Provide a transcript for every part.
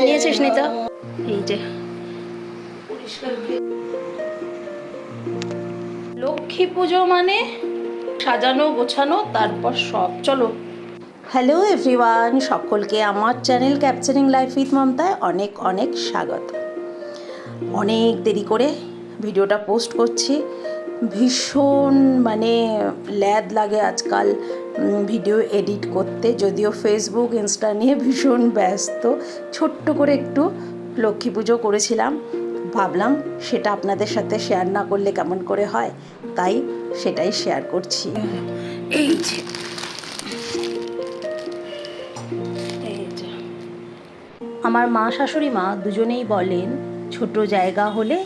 নিয়েছিস নিতা? এই যে লক্ষ্মী পুজো মানে সাজানো গোছানো, তারপর সব। চলো। হ্যালো এভরিওয়ান, সকলকে আমার চ্যানেল ক্যাপচারিং লাইফ উইথ মমতায় অনেক অনেক স্বাগত। অনেক দেরি করে ভিডিওটা পোস্ট করছি, ভীষণ ল্যাদ লাগে আজকাল ভিডিও এডিট করতে, যদিও ফেসবুক ইনস্টা নিয়ে ভীষণ ব্যস্ত। ছোট্ট করে একটু লক্ষ্মী পুজো করেছিলাম, ভাবলাম সেটা আপনাদের সাথে শেয়ার না করলে কেমন করে হয়, তাই সেটাই শেয়ার করছি। এই যে আমার মা শাশুড়ি মা দুজনেই বলেন, ছোট জায়গা হলে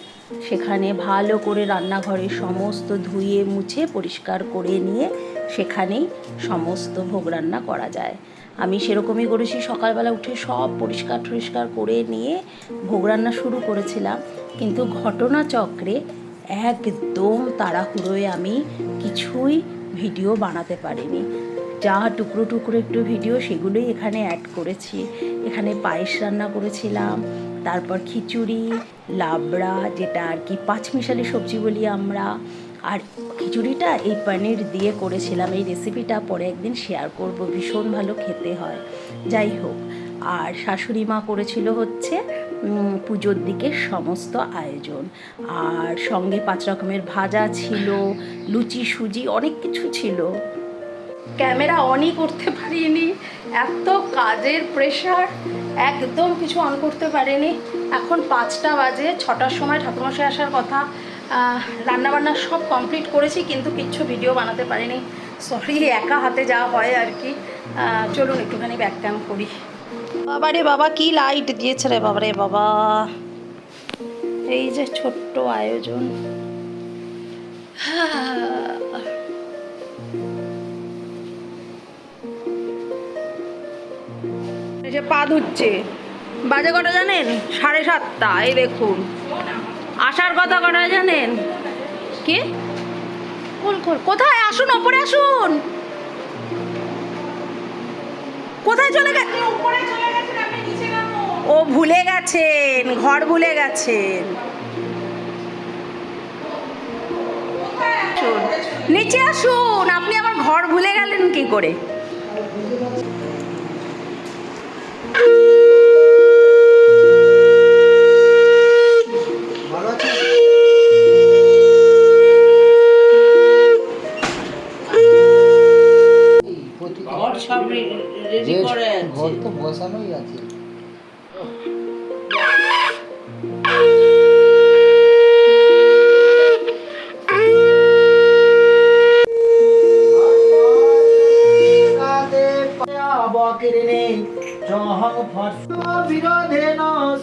সেখানে ভালো করে রান্নাঘরে সমস্ত ধুয়ে মুছে পরিষ্কার করে নিয়ে সেখানেই সমস্ত ভোগ রান্না করা যায়। আমি সেরকমই করেছি, সকালবেলা উঠে সব পরিষ্কার টরিষ্কার করে নিয়ে ভোগ রান্না শুরু করেছিলাম, কিন্তু ঘটনাচক্রে একদম তাড়াহুড়োয় আমি কিছুই ভিডিও বানাতে পারিনি। যা টুকরো টুকরো একটু ভিডিও সেগুলোই এখানে অ্যাড করেছি। এখানে পায়েস রান্না করেছিলাম, তারপর খিচুড়ি, লাবড়া, যেটা আর কি পাঁচমিশালি সবজি বলি আমরা, আর খিচুড়িটা এই পনির দিয়ে করেছিলাম। এই রেসিপিটা পরে একদিন শেয়ার করব, ভীষণ ভালো খেতে হয়। যাই হোক, আর শাশুড়ি মা করেছিল হচ্ছে পুজোর দিকে সমস্ত আয়োজন, আর সঙ্গে 5 রকমের ভাজা ছিল, লুচি সুজি অনেক কিছু ছিল। ক্যামেরা অনই করতে পারিনি, এত কাজের প্রেশার, একদম কিছু অন করতে পারিনি। এখন 5টা বাজে, 6টার সময় ঠাকুরমশাই আসার কথা। রান্নাবান্না সব কমপ্লিট করেছি, কিন্তু কিচ্ছু ভিডিও বানাতে পারিনি। সরি, একা হাতে যা হয় আর কি। চলুন একটুখানি ব্যাক ক্যাম করি। বাবা রে বাবা, কি লাইট দিয়েছে রে বাবা রে বাবা। এই যে ছোট্ট আয়োজন। যে পা ধুচ্ছে, বাজে কটা জানেন? 7:30। এই দেখুন, আসার কথা কটা জানেন? কি কোথায়? আসুন, ওপরে আসুন। কোথায় চলে গেছে? ও ভুলে গেছেন, ঘর ভুলে গেছেন। নিচে আসুন, আপনি আমার ঘর ভুলে গেলেন কি করে? ঘর তো বসানোই আছে।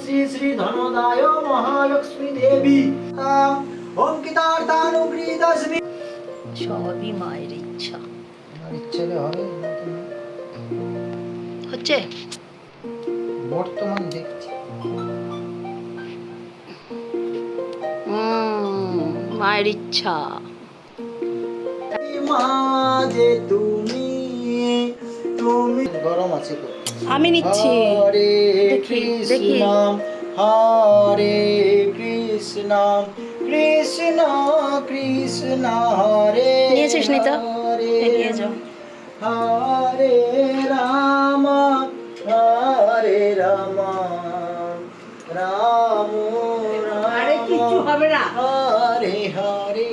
শ্রী শ্রী ধনদায় মহালক্ষ্মী দেবী অঙ্কিতার্থানুগৃহীতস্মি। সবই মায়ের ইচ্ছা। ইচ্ছে হবে হচ্ছে বর্তমান দেখছি। মায়ের ইচ্ছা। মাঝে তুমি তুমি গরম আছে তো। আমি নিচ্ছি, হরে দেখি। হরে কৃষ্ণ কৃষ্ণ কৃষ্ণ হরে নিয়েছিস নিতা? নিয়ে যাও। হরে রাম হরে রাম রাম আরে কিচ্ছু হবে না। হরে হরে।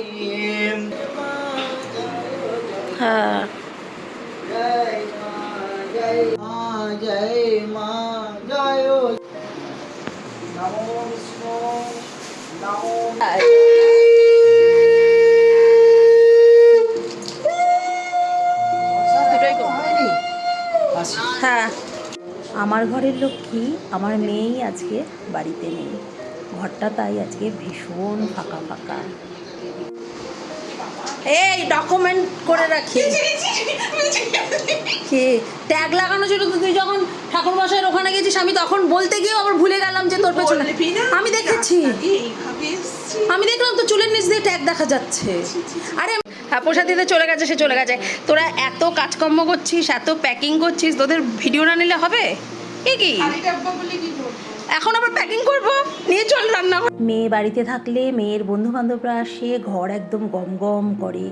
হ্যাঁ, জয় মা জয় মা জয় মা জয় নমো বিষ্ণু নমো। হ্যাঁ, আমার ঘরের লক্ষ্মী আমার মেয়েই আজকে বাড়িতে নেই, ঘরটা তাই আজকে ভীষণ ফাঁকা ফাঁকা। এই ডকুমেন্ট করে রাখি। কি ট্যাগ লাগানো ছিল তো, তুই যখন ঠাকুরমশাইয়ের ওখানে গেছিস আমি তখন বলতে গিয়ে আবার ভুলে গেলাম যে তোর পেছনে। আমি দেখেছি, আমি দেখলাম তো চুলের নিচ দিয়ে ট্যাগ দেখা যাচ্ছে। আরে প্রসাদ দিতে চলে গেছে, সে চলে গেছে। তোরা এত কাজকর্ম করছিস, এত প্যাকিং করছিস, তোদের ভিডিও না নিলে হবে? এ কি এখন আবার প্যাকিং করব, নিয়ে চল রান্না। মেয়ে বাড়িতে থাকলে মেয়ের বন্ধু বান্ধবরা আসে, ঘর একদম গম গম করে।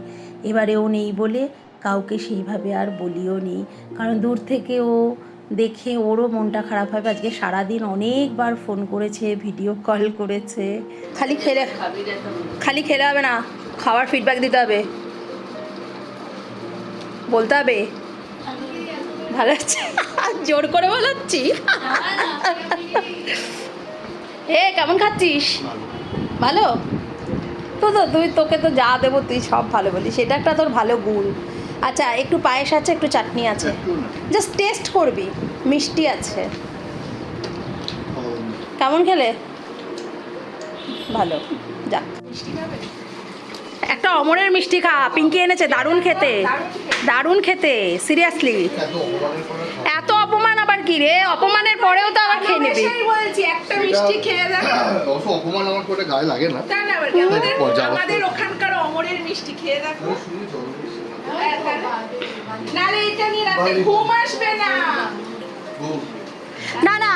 এবারেও নেই বলে কাউকে সেইভাবে আর বলিও নি, কারণ দূর থেকে ও দেখে ওরও মনটা খারাপ হবে। আজকে সারাদিন অনেকবার ফোন করেছে, ভিডিও কল করেছে। খালি খেলে হবে না, খাওয়ার ফিডব্যাক দিতে হবে, বলতে হবে ভালো আছে। জোর করে বলাচ্ছি। এ কেমন খাচ্ছিস? ভালো তো তোকে তো যা দেবো তুই সব ভালো বলিস, সেটা একটা তোর ভালো গুণ। আচ্ছা, একটু পায়েস আছে, একটু চাটনি আছে, জাস্ট টেস্ট করবি, মিষ্টি আছে। কেমন খেলে? ভালো, যাক। একটা অমরের মিষ্টি খা, পিঙ্কি এনেছে, দারুণ খেতে, দারুণ খেতে, সিরিয়াসলি। এত অপমান আবার কি রে? অপমানের পরেও তো আবার খেয়ে নিবি। বলছি একটা মিষ্টি খেয়ে দেখো। অবশ্য অপমান আমার করে গায়ে লাগে না। তা না, আবার কি আমাদের ওখানকার অমরের মিষ্টি খেয়ে দেখো। নালে এটা নিয়ে রাতে ঘুম আসবে না। না না,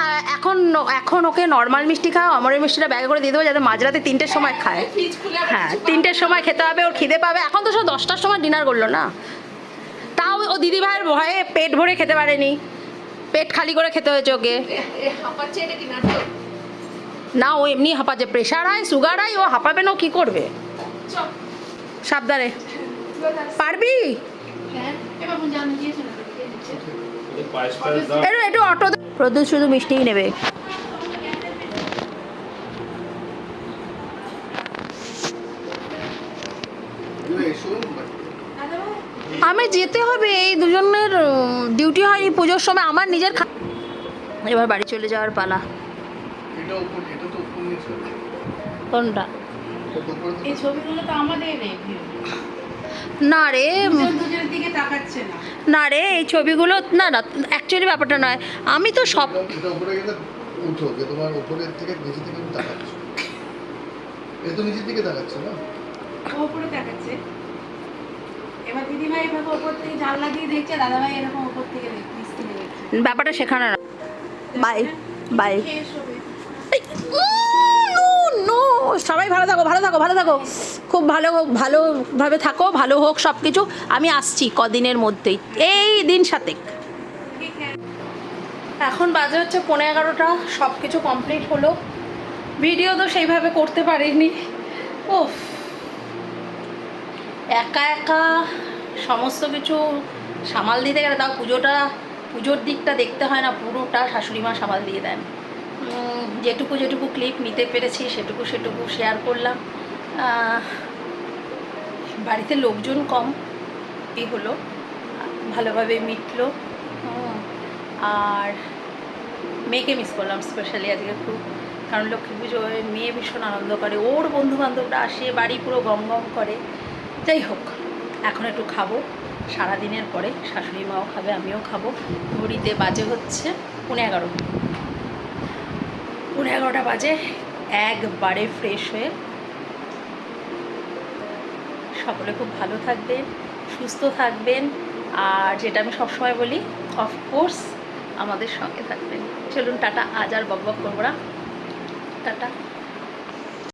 এখন ওকে নর্মাল মিষ্টি খাও, অমরের মিষ্টিটা ব্যাগে করে দিয়ে দেবো, যাতে মাঝরাতে 3টের সময় খায়। ফ্রিজ খুলে আবার হ্যাঁ, 3টের সময় খেতে হবে, ওর খিদে পাবে। এখন তো সব 10টার সময় ডিনার করলো না, তাও ও দিদি ভাইয়ের ভয়ে পেট ভরে খেতে পারেনি, পেট খালি করে খেতে হয়েছে ওকে। হাঁপাচ্ছে, এটা কি নাটক? না, ও এমনি হাঁপাচ্ছে, প্রেশার হয়, সুগার হয়, ও হাঁপাবে না, ও কী করবে? চল। সাবধানে, পারবি? হ্যাঁ, এবার বুঝে আমি দিয়েছি না, কে দিচ্ছে? একটু অটো প্রদ্যুৎ শুধু মিষ্টিই নেবে। আমি যেতে হবে, এই দুজনের ডিউটি হয় এই পুজোর সময়, আমার নিজের এবার বাড়ি চলে যাওয়ার পালা। কোনটা? এই ছবিগুলো তো আমাদের রিভিউ। না রে, দুজনের দিকে তাকাচ্ছে না। না রে, এই ছবিগুলো না না, অ্যাকচুয়ালি ব্যাপারটা নয়, আমি তো সব এটা উপরে গেলে উঠো, যে তোমার উপরের থেকে নিচের দিকে তাকাচ্ছ, এ তো নিচের দিকে তাকাচ্ছে না, ও উপরে তাকাচ্ছে। এবার দিদিভাই এভাবে উপর থেকে জানলা দিয়ে দেখছে, দাদাভাই এরকম উপর থেকে দেখছে। ব্যাপারটা শেখানো না। Bye bye. খেয়ে শোবে। নো, সবাই ভালো থাকো, ভালো থাকো, ভালো থাকো, খুব ভালোভাবে থাকো, ভালো হোক সব কিছু। আমি আসছি কদিনের মধ্যেই, এই দিন সাতেক। এখন বাজে হচ্ছে 11:30, সব কিছু কমপ্লিট হলো। ভিডিও তো সেইভাবে করতে পারিনি। ওফ, একা একা সমস্ত কিছু সামাল দিতে গেলে, তাও পুজোর দিকটা দেখতে হয় না, পুরোটা শাশুড়ি মা সামাল দিয়ে দেন। যেটুকু ক্লিপ নিতে পেরেছি সেটুকু শেয়ার করলাম। বাড়িতে লোকজন কম, এই হলো, ভালোভাবে মিটলো। আর মেয়েকে মিস করলাম স্পেশালি আজকে খুব, কারণ লক্ষ্মী পুজোয় মেয়ে ভীষণ আনন্দ করে, ওর বন্ধুবান্ধবরা আসে, বাড়ি পুরো গম গম করে। যাই হোক, এখন একটু খাবো, সারাদিনের পরে শাশুড়ি মাও খাবে, আমিও খাবো। ঘড়িতে বাজে হচ্ছে 11:30 বাজে। একবারে ফ্রেশ হয়ে সকলে খুব ভালো থাকবেন, সুস্থ থাকবেন, আর যেটা আমি সবসময় বলি, অফকোর্স আমাদের সঙ্গে থাকবেন। চলুন টাটা, আজ আর বকবক করবো না, টাটা।